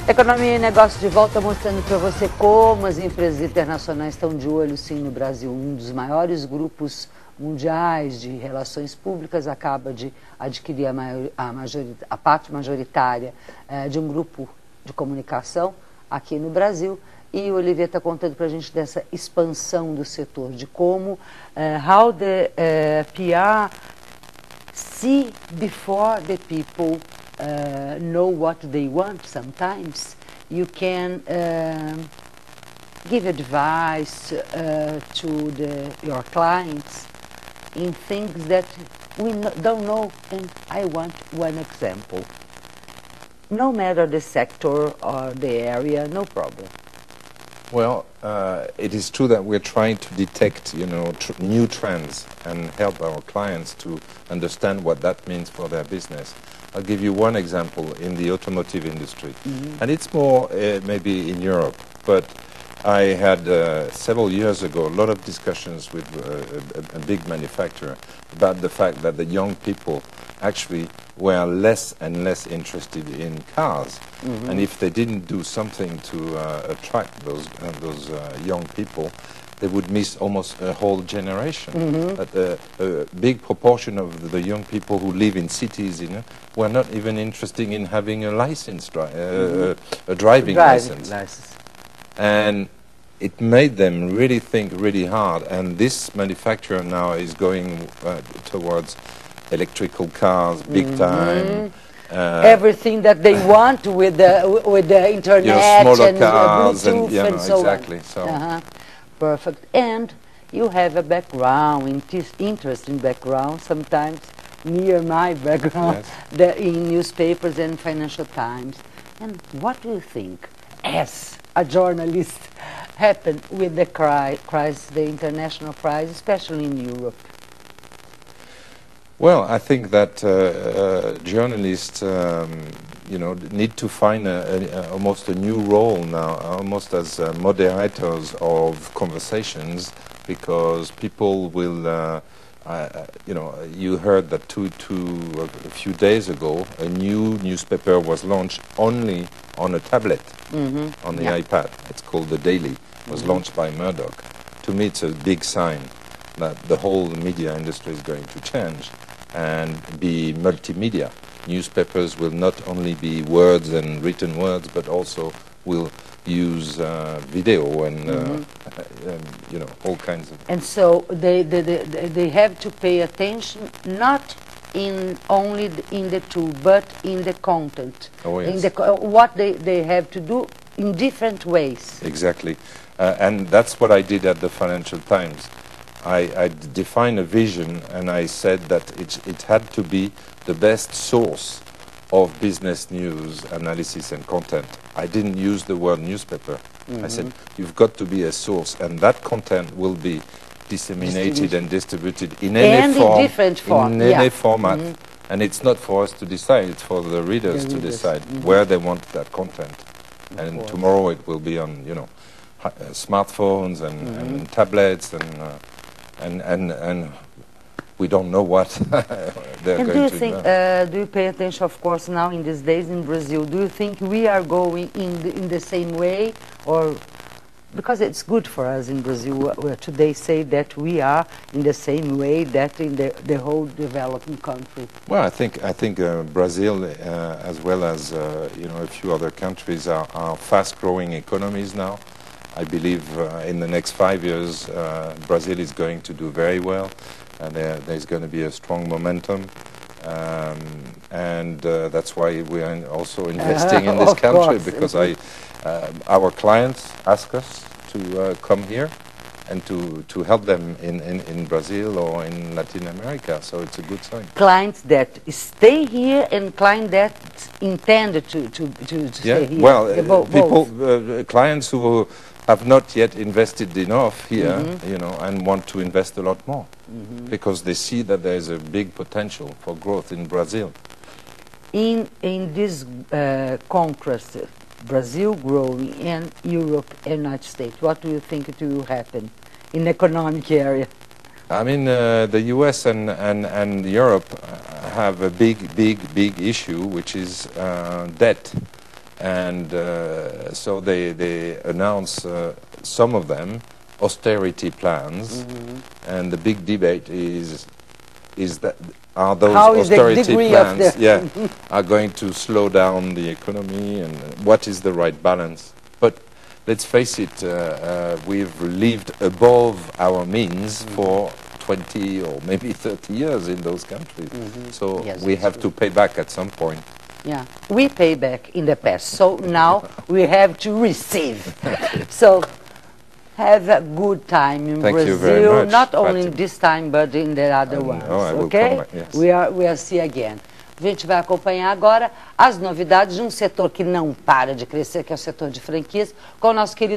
Economia e Negócios de volta, mostrando para você como as empresas internacionais estão de olho sim no Brasil. Um dos maiores grupos mundiais de relações públicas acaba de adquirir a parte majoritária de um grupo de comunicação aqui no Brasil. E o Olivier está contando para a gente dessa expansão do setor, de como how the PR see before the people know what they want. Sometimes you can give advice to your clients in things that we don't know, and I want one example. No matter the sector or the area, no problem. Well, it is true that we're trying to detect, new trends and help our clients to understand what that means for their business. I'll give you one example in the automotive industry, and it's more maybe in Europe, but I had several years ago a lot of discussions with a big manufacturer about the fact that the young people actually were less and less interested in cars, and if they didn't do something to attract those young people, they would miss almost a whole generation. But a big proportion of the young people who live in cities, were not even interested in having a license, a driving license. And it made them really think really hard. And this manufacturer now is going towards electrical cars, big time. Everything that they want with the internet, smaller and cars Bluetooth and so exactly. on. So. Perfect. And you have a background, interesting background, sometimes near my background, in newspapers and Financial Times. And what do you think, as a journalist, happened with the crisis, the international crisis, especially in Europe? Well, I think that journalists, need to find almost a new role now, almost as moderators of conversations, because people will, you heard that a few days ago, a new newspaper was launched only on a tablet, on the iPad. It's called The Daily. It was launched by Murdoch. To me, it's a big sign that the whole media industry is going to change and be multimedia. Newspapers will not only be words and written words, but also will use video and all kinds of. And so they have to pay attention not only in the tool, but in the content. Oh, yes. In what they have to do in different ways. Exactly, and that's what I did at the Financial Times. I defined a vision, and I said that it had to be the best source of business news, analysis and content. I didn't use the word newspaper. I said, you've got to be a source, and that content will be disseminated and distributed in any form, in different form. In any format. And it's not for us to decide, it's for the readers to decide where they want that content. And tomorrow it will be on, smartphones and tablets and we don't know what they're and going to do. Do you think, do you pay attention, of course, now in these days in Brazil, do you think we are going in the same way, or because it's good for us in Brazil today say that we are in the same way that in the whole developing country? Well, I think Brazil, as well as a few other countries, are fast-growing economies now. I believe in the next 5 years, Brazil is going to do very well, and there's going to be a strong momentum, and that's why we are also investing in this country, because our clients ask us to come here and to help them in Brazil or in Latin America, so it's a good sign. Clients that stay here and clients that intend to stay here. Well, clients who have not yet invested enough here, and want to invest a lot more, because they see that there is a big potential for growth in Brazil. In this contrast, Brazil growing and Europe and United States, what do you think it will happen in the economic area? I mean, the US and Europe have a big issue, which is debt. And so they announce, some of them, austerity plans, and the big debate is that are those austerity plans are going to slow down the economy, and what is the right balance? But let's face it, we've lived above our means for 20 or maybe 30 years in those countries. So we have to pay back at some point. Yeah, we pay back in the past, so now we have to receive. So have a good time in Thank you very Brazil, much, not only Parte. in this time, but in the other ones, I will okay? come back, yes. We are see again. A gente vai acompanhar agora as novidades de um setor que não para de crescer, que é o setor de franquias, com o nosso querido